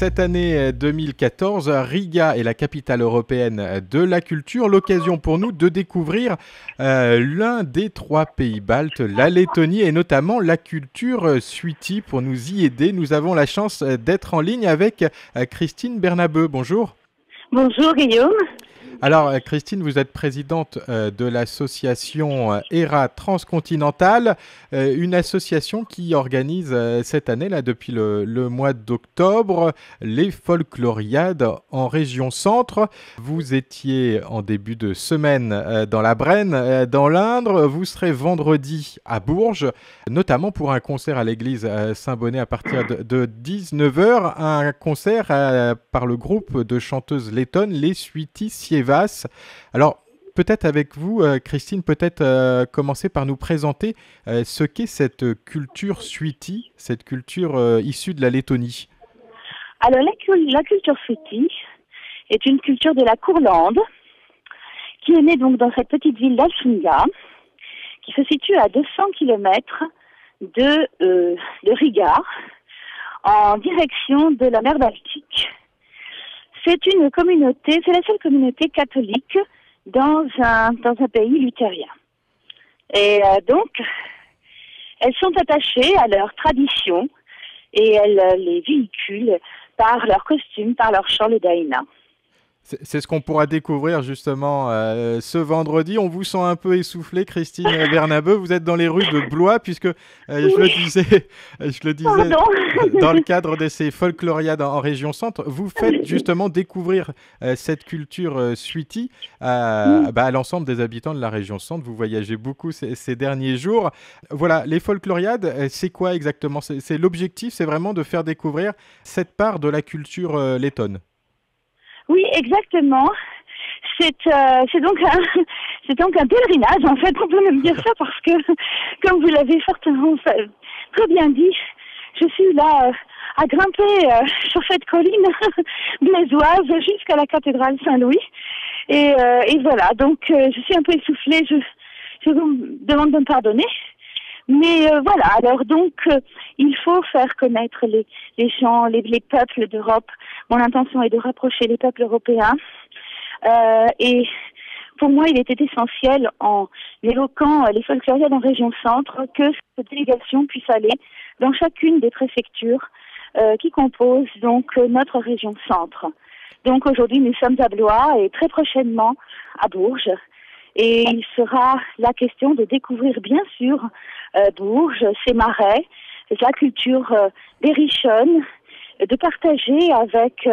Cette année 2014, Riga est la capitale européenne de la culture. L'occasion pour nous de découvrir l'un des trois pays baltes, la Lettonie et notamment la culture Suiti. Pour nous y aider, nous avons la chance d'être en ligne avec Christine Bernabeu. Bonjour. Bonjour Guillaume. Alors Christine, vous êtes présidente de l'association ERA Transcontinental, une association qui organise cette année, là, depuis le mois d'octobre, les folkloriades en région centre. Vous étiez en début de semaine dans la Brenne, dans l'Indre. Vous serez vendredi à Bourges, notamment pour un concert à l'église Saint-Bonnet à partir de 19h, un concert par le groupe de chanteuses lettonnes, les Suiti Sievas. Alors, peut-être avec vous, Christine, peut-être commencer par nous présenter ce qu'est cette culture Suiti, cette culture issue de la Lettonie. Alors, la culture Suiti est une culture de la Courlande qui est née donc dans cette petite ville d'Alfinga, qui se situe à 200 km de Riga, en direction de la mer Baltique. C'est une communauté, c'est la seule communauté catholique dans un pays luthérien. Et donc, elles sont attachées à leurs traditions et elles les véhiculent par leurs costumes, par leur chant, le daïna. C'est ce qu'on pourra découvrir justement ce vendredi. On vous sent un peu essoufflée, Christine Bernabeu. Vous êtes dans les rues de Blois, puisque je le disais dans le cadre de ces folkloriades en région centre, vous faites justement découvrir cette culture Suiti à l'ensemble des habitants de la région centre. Vous voyagez beaucoup ces derniers jours. Voilà, les folkloriades, c'est quoi exactement? C'est l'objectif, c'est vraiment de faire découvrir cette part de la culture lettonne. Oui, exactement. C'est donc un pèlerinage, en fait, on peut même dire ça, parce que, comme vous l'avez fortement très bien dit, je suis là à grimper sur cette colline blésoise jusqu'à la cathédrale Saint-Louis. Et voilà, donc je suis un peu essoufflée, je vous demande de me pardonner. Mais voilà, alors donc il faut faire connaître les gens, les peuples d'Europe. Mon intention est de rapprocher les peuples européens. Et pour moi, il était essentiel, en évoquant les folkloriades en région centre, que cette délégation puisse aller dans chacune des préfectures qui composent donc notre région centre. Donc aujourd'hui, nous sommes à Blois et très prochainement à Bourges. Et il sera la question de découvrir bien sûr Bourges, ses marais, la culture berrichonne, de partager avec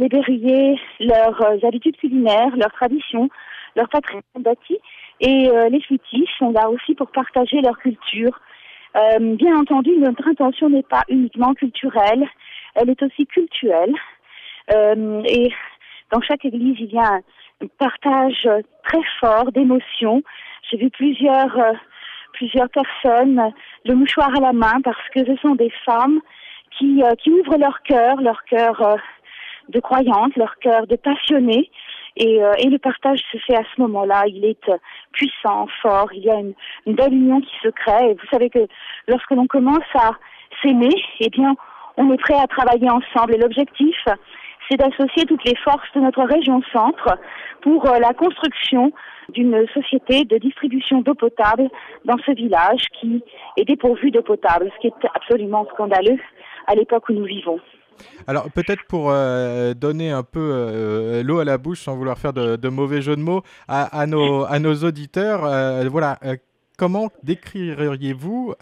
les berruyers leurs habitudes culinaires, leurs traditions, leur patrimoine bâti. Et les Suitis sont là aussi pour partager leur culture. Bien entendu, notre intention n'est pas uniquement culturelle, elle est aussi cultuelle. Et dans chaque église, il y a un partage très fort d'émotions. J'ai vu plusieurs personnes, le mouchoir à la main, parce que ce sont des femmes qui ouvrent leur cœur de croyantes, leur cœur de passionnées, et le partage se fait à ce moment-là. Il est puissant, fort, il y a une belle union qui se crée, et vous savez que lorsque l'on commence à s'aimer, eh bien, on est prêt à travailler ensemble, et l'objectif, c'est d'associer toutes les forces de notre région centre pour la construction d'une société de distribution d'eau potable dans ce village qui est dépourvu d'eau potable, ce qui est absolument scandaleux à l'époque où nous vivons. Alors peut-être pour donner un peu l'eau à la bouche sans vouloir faire de mauvais jeux de mots à nos auditeurs, voilà. Comment décririez-vous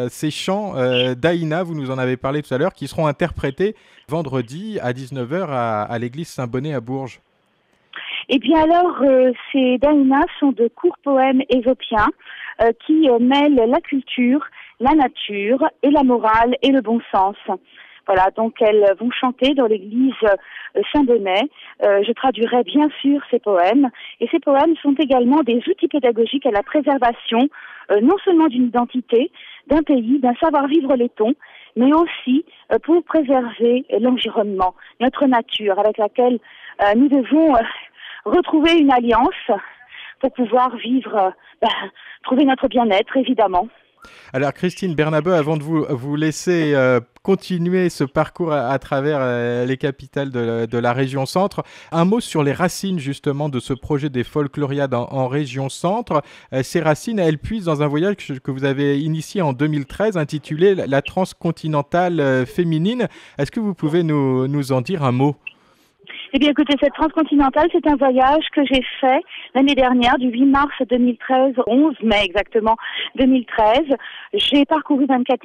ces chants d'Aïna, vous nous en avez parlé tout à l'heure, qui seront interprétés vendredi à 19h à l'église Saint-Bonnet à Bourges? Eh bien alors, ces d'Aïna sont de courts poèmes ésopiens qui mêlent la culture, la nature et la morale et le bon sens. Voilà, donc elles vont chanter dans l'église Saint-Bonnet. Je traduirai bien sûr ces poèmes. Et ces poèmes sont également des outils pédagogiques à la préservation, non seulement d'une identité, d'un pays, d'un savoir-vivre letton, mais aussi pour préserver l'environnement, notre nature, avec laquelle nous devons retrouver une alliance pour pouvoir vivre, trouver notre bien-être, évidemment. Alors Christine Bernabeu, avant de vous laisser continuer ce parcours à travers les capitales de la région Centre, un mot sur les racines justement de ce projet des folkloriades en région Centre. Ces racines, elles puisent dans un voyage que vous avez initié en 2013 intitulé La transcontinentale féminine. Est-ce que vous pouvez nous en dire un mot ? Eh bien, écoutez, cette transcontinentale, c'est un voyage que j'ai fait l'année dernière, du 8 mars 2013 au 11 mai exactement 2013. J'ai parcouru 24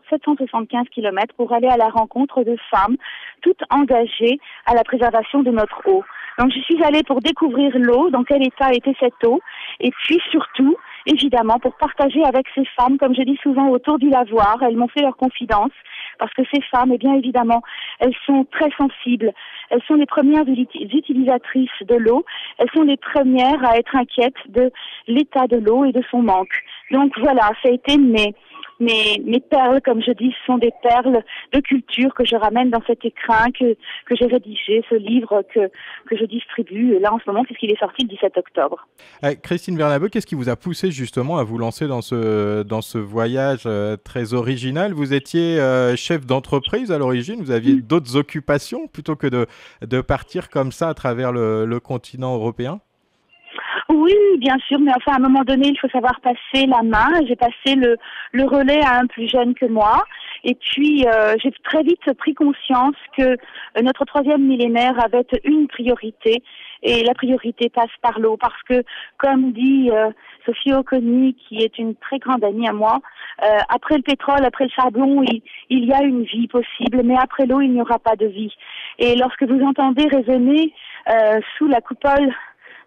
775 kilomètres pour aller à la rencontre de femmes, toutes engagées à la préservation de notre eau. Donc, je suis allée pour découvrir l'eau, dans quel état était cette eau, et puis surtout, évidemment, pour partager avec ces femmes, comme je dis souvent, autour du lavoir. Elles m'ont fait leur confidence, parce que ces femmes, eh bien évidemment, elles sont très sensibles. Elles sont les premières utilisatrices de l'eau. Elles sont les premières à être inquiètes de l'état de l'eau et de son manque. Donc voilà, ça a été mes perles, comme je dis, ce sont des perles de culture que je ramène dans cet écrin que j'ai rédigé, ce livre que je distribue là en ce moment, puisqu'il est sorti le 17 octobre. Christine Bernabeu, qu'est-ce qui vous a poussé justement à vous lancer dans ce voyage très original ? Vous étiez chef d'entreprise à l'origine, vous aviez d'autres occupations plutôt que de partir comme ça à travers le continent européen ? Oui, bien sûr, mais enfin, à un moment donné, il faut savoir passer la main. J'ai passé le relais à un plus jeune que moi. Et puis, j'ai très vite pris conscience que notre 3e millénaire avait une priorité. Et la priorité passe par l'eau. Parce que, comme dit Sophie Oconi, qui est une très grande amie à moi, après le pétrole, après le charbon, il y a une vie possible. Mais après l'eau, il n'y aura pas de vie. Et lorsque vous entendez résonner sous la coupole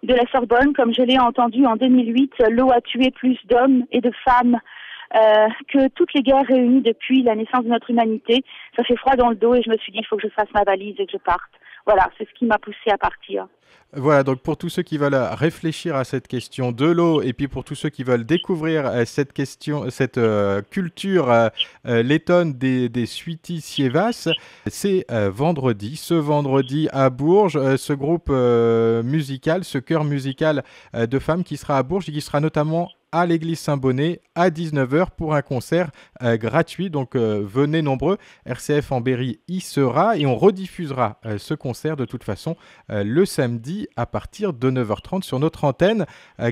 de la Sorbonne, comme je l'ai entendu en 2008, l'eau a tué plus d'hommes et de femmes que toutes les guerres réunies depuis la naissance de notre humanité. Ça fait froid dans le dos et je me suis dit, il faut que je fasse ma valise et que je parte. Voilà, c'est ce qui m'a poussée à partir. Voilà, donc pour tous ceux qui veulent réfléchir à cette question de l'eau et puis pour tous ceux qui veulent découvrir cette culture lettonne des Suiti Sievas, c'est ce vendredi à Bourges, ce groupe musical, ce chœur musical de femmes qui sera à Bourges et qui sera notamment à l'église Saint-Bonnet à 19h pour un concert gratuit. Donc venez nombreux, RCF en Berry y sera et on rediffusera ce concert de toute façon le samedi à partir de 9h30 sur notre antenne.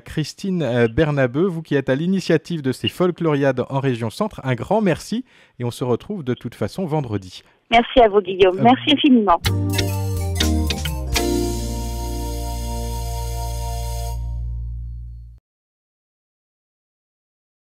Christine Bernabeu, vous qui êtes à l'initiative de ces folkloriades en région Centre, un grand merci et on se retrouve de toute façon vendredi. Merci à vous Guillaume, merci infiniment.